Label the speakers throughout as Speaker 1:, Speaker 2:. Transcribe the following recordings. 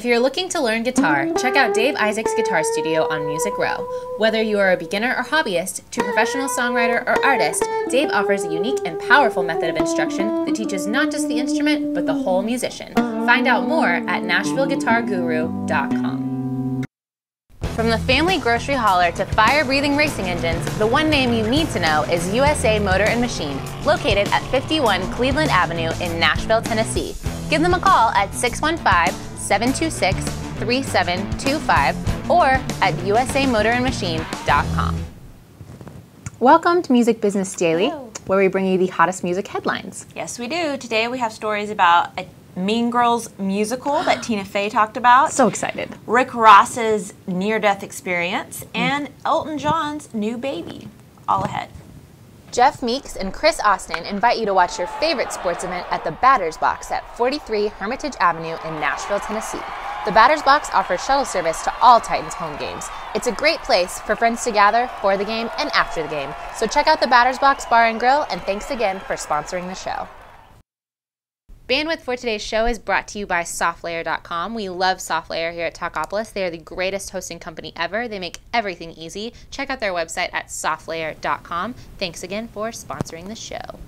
Speaker 1: If you're looking to learn guitar, check out Dave Isaac's Guitar Studio on Music Row. Whether you are a beginner or hobbyist to professional songwriter or artist, Dave offers a unique and powerful method of instruction that teaches not just the instrument, but the whole musician. Find out more at NashvilleGuitarGuru.com. From the family grocery hauler to fire-breathing racing engines, the one name you need to know is USA Motor and Machine, located at 51 Cleveland Avenue in Nashville, Tennessee. Give them a call at 615-726-3725 or at usamotorandmachine.com. Welcome to Music Business Daily, where we bring you the hottest music headlines.
Speaker 2: Yes, we do. Today we have stories about a Mean Girls musical that Tina Fey talked about.
Speaker 1: So excited.
Speaker 2: Rick Ross's near-death experience and Elton John's new baby. All ahead.
Speaker 1: Jeff Meeks and Chris Austin invite you to watch your favorite sports event at the Batters Box at 43 Hermitage Avenue in Nashville, Tennessee. The Batters Box offers shuttle service to all Titans home games. It's a great place for friends to gather for the game and after the game. So check out the Batters Box Bar and Grill, and thanks again for sponsoring the show. Bandwidth for today's show is brought to you by SoftLayer.com. We love SoftLayer here at Talkopolis. They are the greatest hosting company ever. They make everything easy. Check out their website at SoftLayer.com. Thanks again for sponsoring the show.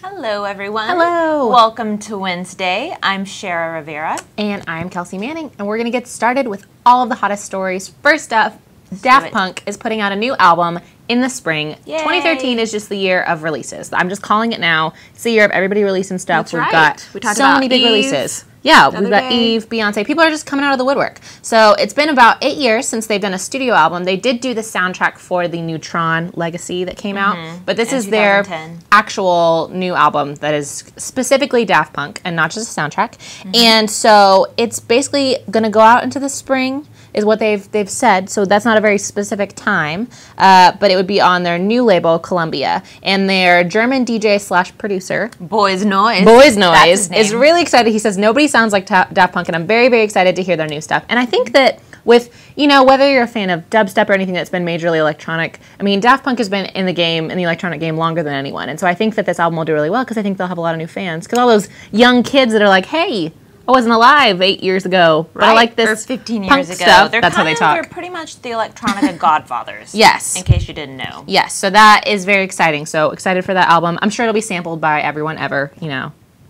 Speaker 2: Hello, everyone.
Speaker 1: Hello.
Speaker 2: Welcome to Wednesday. I'm Shara Rivera.
Speaker 1: And I'm Kelsey Manning, and we're going to get started with all of the hottest stories. First up, Daft Punk is putting out a new album in the spring.
Speaker 2: Yay.
Speaker 1: 2013 is just the year of releases. I'm just calling it now. It's the year of everybody releasing stuff.
Speaker 2: That's
Speaker 1: We've
Speaker 2: right.
Speaker 1: got
Speaker 2: We talked
Speaker 1: so
Speaker 2: about
Speaker 1: many big
Speaker 2: Eve
Speaker 1: releases. Yeah,
Speaker 2: the
Speaker 1: we've
Speaker 2: other
Speaker 1: got
Speaker 2: day.
Speaker 1: Eve, Beyonce. People are just coming out of the woodwork. So it's been about 8 years since they've done a studio album. They did do the soundtrack for the new Tron Legacy that came out, but this is their
Speaker 2: 2010.
Speaker 1: actual new album that is specifically Daft Punk and not just a soundtrack. And so it's basically going to go out into the spring, is what they've said. So that's not a very specific time, but it would be on their new label, Columbia. And their German DJ / producer,
Speaker 2: Boys Noise.
Speaker 1: Boys
Speaker 2: That's
Speaker 1: Noise,
Speaker 2: his name.
Speaker 1: is really excited. He says nobody sounds like Daft Punk, and I'm very, very excited to hear their new stuff. And I think that with, whether you're a fan of dubstep or anything that's been majorly electronic, I mean, Daft Punk has been in the game, in the electronic game, longer than anyone. And so I think that this album will do really well because I think they'll have a lot of new fans. Because all those young kids that are like, hey, I wasn't alive 8 years ago, but I like this
Speaker 2: or 15
Speaker 1: punk
Speaker 2: years ago.
Speaker 1: stuff.
Speaker 2: They're
Speaker 1: That's how they talk.
Speaker 2: They're pretty much the electronica godfathers.
Speaker 1: Yes.
Speaker 2: In case you didn't know.
Speaker 1: Yes, so that is very exciting. So excited for that album. I'm sure it'll be sampled by everyone ever,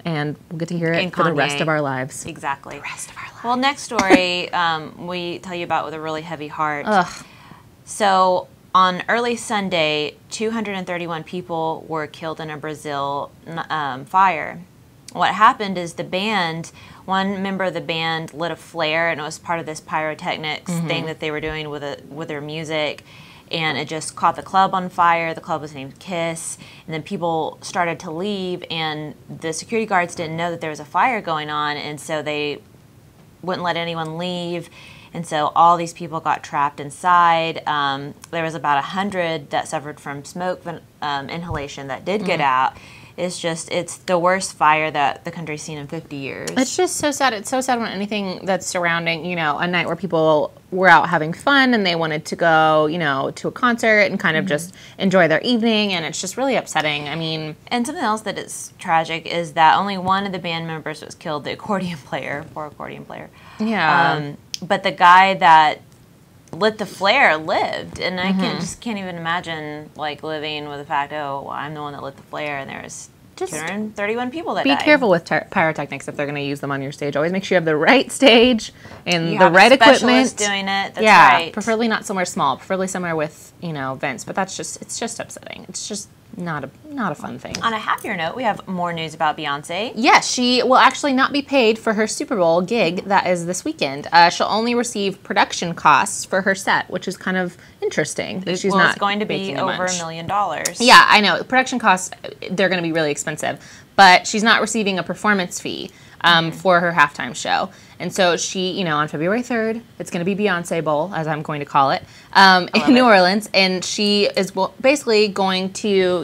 Speaker 1: and we'll get to hear it
Speaker 2: And
Speaker 1: for the
Speaker 2: Kanye.
Speaker 1: rest of our lives.
Speaker 2: Exactly.
Speaker 1: The rest of our lives.
Speaker 2: Well, next story we tell you about with a really heavy heart.
Speaker 1: Ugh.
Speaker 2: So on early Sunday, 231 people were killed in a Brazil fire. What happened is one member of the band lit a flare, and it was part of this pyrotechnics thing that they were doing with their music, and it just caught the club on fire. The club was named Kiss, and then people started to leave, and the security guards didn't know that there was a fire going on, and so they wouldn't let anyone leave. And so all these people got trapped inside. There was about 100 that suffered from smoke inhalation that did get out. It's the worst fire that the country's seen in 50 years.
Speaker 1: It's just so sad. It's so sad when anything that's surrounding, a night where people were out having fun and they wanted to go, to a concert and kind of just enjoy their evening, and it's just really upsetting. I mean...
Speaker 2: And something else that is tragic is that only one of the band members was killed, the accordion player, poor accordion player.
Speaker 1: Yeah.
Speaker 2: But the guy that lit the flare lived, and I can't even imagine living with the fact, I'm the one that lit the flare, and there's 231 people that
Speaker 1: Be
Speaker 2: died.
Speaker 1: careful with pyrotechnics if they're going to use them on your stage. Always make sure you have the right stage and
Speaker 2: You
Speaker 1: the
Speaker 2: have
Speaker 1: right
Speaker 2: a specialist
Speaker 1: equipment.
Speaker 2: doing it. That's
Speaker 1: yeah,
Speaker 2: right.
Speaker 1: preferably not somewhere small. Preferably somewhere with vents. But it's just upsetting. It's just not a fun thing.
Speaker 2: On a happier note, we have more news about Beyonce.
Speaker 1: Yes, she will actually not be paid for her Super Bowl gig that is this weekend. She'll only receive production costs for her set, which is kind of interesting. She's not
Speaker 2: it's going to be
Speaker 1: making a
Speaker 2: over
Speaker 1: bunch.
Speaker 2: $1 million.
Speaker 1: Yeah, I know. Production costs, they're going to be really expensive. But she's not receiving a performance fee for her halftime show. And so she, on February 3rd, it's going to be Beyonce Bowl, as I'm going to call it, in New Orleans. And she is basically going to,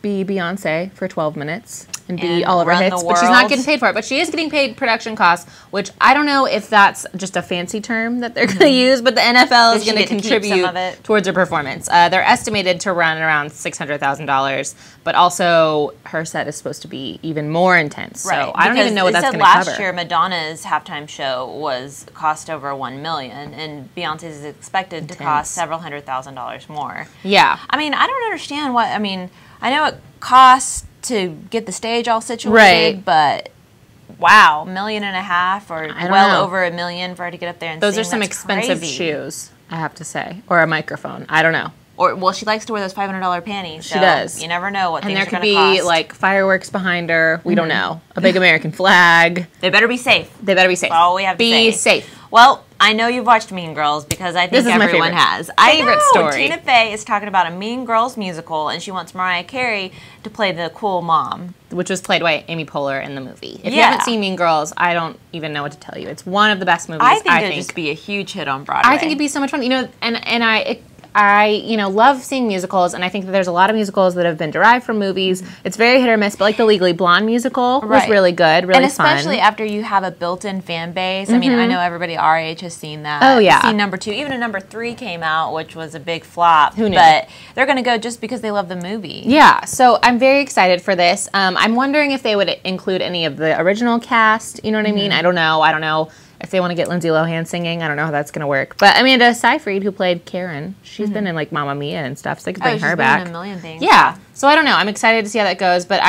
Speaker 1: be Beyonce for 12 minutes. and be all over hits, but she's not getting paid for it. But she is getting paid production costs, which I don't know if that's just a fancy term that they're going to use, but the NFL is going to contribute towards her performance. They're estimated to run around $600,000, but also her set is supposed to be even more intense. So I don't even know what that's going to cover.
Speaker 2: Last year, Madonna's halftime show was cost over $1 million, and Beyonce's is expected to cost several $100,000 more.
Speaker 1: Yeah.
Speaker 2: I mean, I don't understand what, I mean, I know it costs to get the stage all situated, but wow, $1.5 million or well over $1 million for her to get up there and
Speaker 1: those
Speaker 2: sing.
Speaker 1: Are some expensive shoes, I have to say, or a microphone. I don't know.
Speaker 2: Or well, she likes to wear those $500 panties. So
Speaker 1: she does.
Speaker 2: You never know what things are going to cost.
Speaker 1: And there could be like fireworks behind her. We don't know. A big American flag.
Speaker 2: They better be safe.
Speaker 1: They better be safe.
Speaker 2: That's all we have to say.
Speaker 1: Be safe.
Speaker 2: Well, I know you've watched Mean Girls because I think everyone has.
Speaker 1: Favorite story.
Speaker 2: Tina Fey is talking about a Mean Girls musical, and she wants Mariah Carey to play the cool mom,
Speaker 1: which was played by Amy Poehler in the movie. If you haven't seen Mean Girls, I don't even know what to tell you. It's one of the best movies.
Speaker 2: I think it'd just be a huge hit on Broadway.
Speaker 1: I think it'd be so much fun. You know, and I love seeing musicals, and I think that there's a lot of musicals that have been derived from movies. It's very hit or miss, but like the Legally Blonde musical was really good, really fun.
Speaker 2: And especially after you have a built-in fan base. I mean, I know everybody our age has seen that.
Speaker 1: Oh, yeah.
Speaker 2: Seen number 2. Even a number 3 came out, which was a big flop.
Speaker 1: Who knew?
Speaker 2: But they're going to go just because they love the movie.
Speaker 1: Yeah, so I'm very excited for this. I'm wondering if they would include any of the original cast. You know what I mean? I don't know. If they want to get Lindsay Lohan singing, I don't know how that's going to work. But Amanda Seyfried, who played Karen, she's been in like Mamma Mia and stuff, so they could bring her back.
Speaker 2: She's been in a million things.
Speaker 1: Yeah. So I don't know. I'm excited to see how that goes. But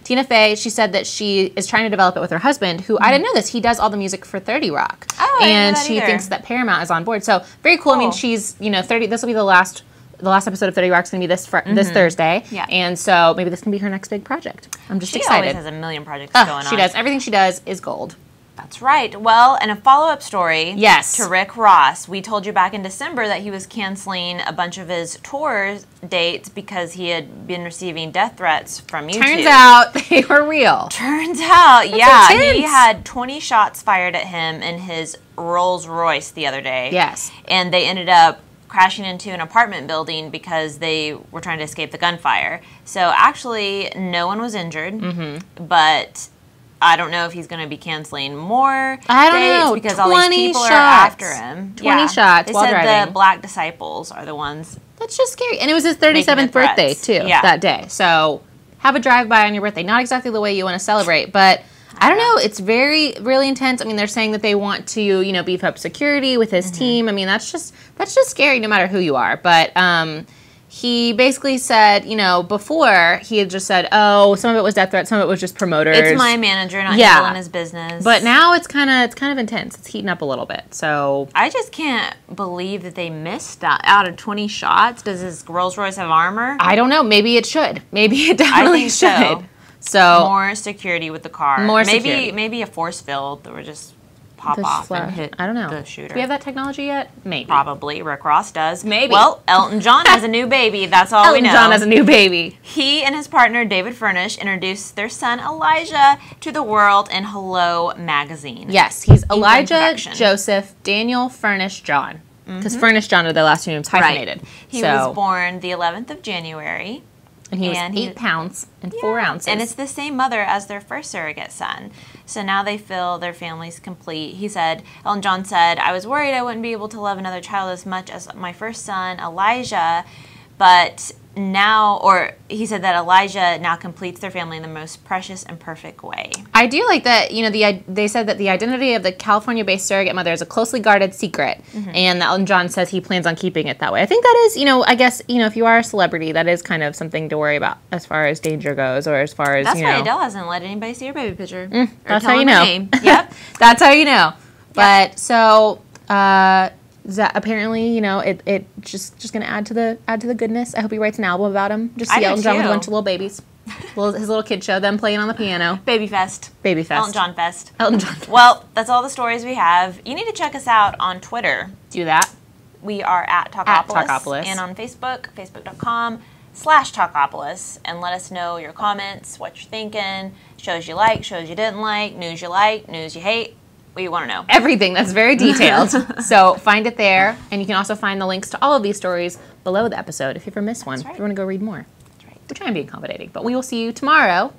Speaker 1: Tina Fey, she said that she is trying to develop it with her husband, who I didn't know this. He does all the music for 30 Rock.
Speaker 2: Oh,
Speaker 1: and she thinks that Paramount is on board. So very cool. I mean, she's 30. This will be the last episode of 30 Rock is going to be this Thursday.
Speaker 2: Yeah.
Speaker 1: And so maybe this can be her next big project. I'm just excited.
Speaker 2: She always has a million projects going on.
Speaker 1: She does. Everything she does is gold.
Speaker 2: That's right. Well, and a follow-up story
Speaker 1: to
Speaker 2: Rick Ross. We told you back in December that he was canceling a bunch of his tour dates because he had been receiving death threats from YouTube.
Speaker 1: Turns out they were real.
Speaker 2: Turns out, he had 20 shots fired at him in his Rolls Royce the other day.
Speaker 1: Yes.
Speaker 2: And they ended up crashing into an apartment building because they were trying to escape the gunfire. So actually, no one was injured, but I don't know if he's going to be canceling more dates because all these people are after him.
Speaker 1: 20 shots while driving.
Speaker 2: They said the Black Disciples are the ones.
Speaker 1: That's just scary. And it was his 37th birthday, too, that day. So have a drive-by on your birthday. Not exactly the way you want to celebrate, but I don't know. It's really intense. I mean, they're saying that they want to, beef up security with his team. I mean, that's just scary no matter who you are. But he basically said, before he had just said, oh, some of it was death threats, some of it was just promoters.
Speaker 2: It's my manager not handling his business.
Speaker 1: But now it's kind of intense. It's heating up a little bit. So
Speaker 2: I just can't believe that they missed out of 20 shots. Does his Rolls Royce have armor?
Speaker 1: I don't know. Maybe it should. Maybe it definitely should. So
Speaker 2: more security with the car. Maybe a force field that would just pop off and hit the shooter.
Speaker 1: Do we have that technology yet? Maybe.
Speaker 2: Probably. Rick Ross does.
Speaker 1: Maybe.
Speaker 2: Well, Elton John has a new baby. That's all we know.
Speaker 1: Elton John has a new baby.
Speaker 2: He and his partner, David Furnish, introduced their son, Elijah, to the world in Hello magazine.
Speaker 1: Yes, he's Elijah Joseph Daniel Furnish John. Because Furnish John are their last two names hyphenated.
Speaker 2: Right. He was born the 11th of January.
Speaker 1: And he was 8 pounds and 4 ounces.
Speaker 2: And it's the same mother as their first surrogate son. So now they feel their family's complete. Elton John said, I was worried I wouldn't be able to love another child as much as my first son, Elijah. But now, he said that Elijah now completes their family in the most precious and perfect way. I do like that, they said that the identity of the California-based surrogate mother is a closely guarded secret. And that Elton John says he plans on keeping it that way. I think that is, I guess, if you are a celebrity, that is kind of something to worry about as far as danger goes or as far as, That's why Adele hasn't let anybody see her baby picture.
Speaker 1: That's how you know.
Speaker 2: Yep.
Speaker 1: That's how you know. But, so, that apparently, it just going to add to the goodness. I hope he writes an album about him. Just see Elton John with a bunch of little babies. His little kid show, them playing on the piano.
Speaker 2: Baby Fest.
Speaker 1: Elton
Speaker 2: John Fest.
Speaker 1: Elton John Fest.
Speaker 2: Well, that's all the stories we have. You need to check us out on Twitter.
Speaker 1: Do that.
Speaker 2: We are at Talkopolis. And on Facebook, facebook.com/Talkopolis. And let us know your comments, what you're thinking, shows you like, shows you didn't like, news you like, news you hate. We want to know.
Speaker 1: Everything. That's very detailed. So find it there. And you can also find the links to all of these stories below the episode if you ever miss one. If you want to go read more.
Speaker 2: That's right.
Speaker 1: We're trying to be accommodating. But we will see you tomorrow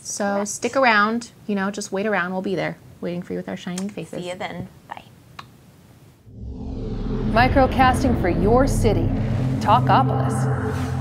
Speaker 1: So
Speaker 2: Correct.
Speaker 1: stick around, just wait around. We'll be there waiting for you with our shining faces.
Speaker 2: See you then. Bye.
Speaker 3: Microcasting for your city. Talkopolis.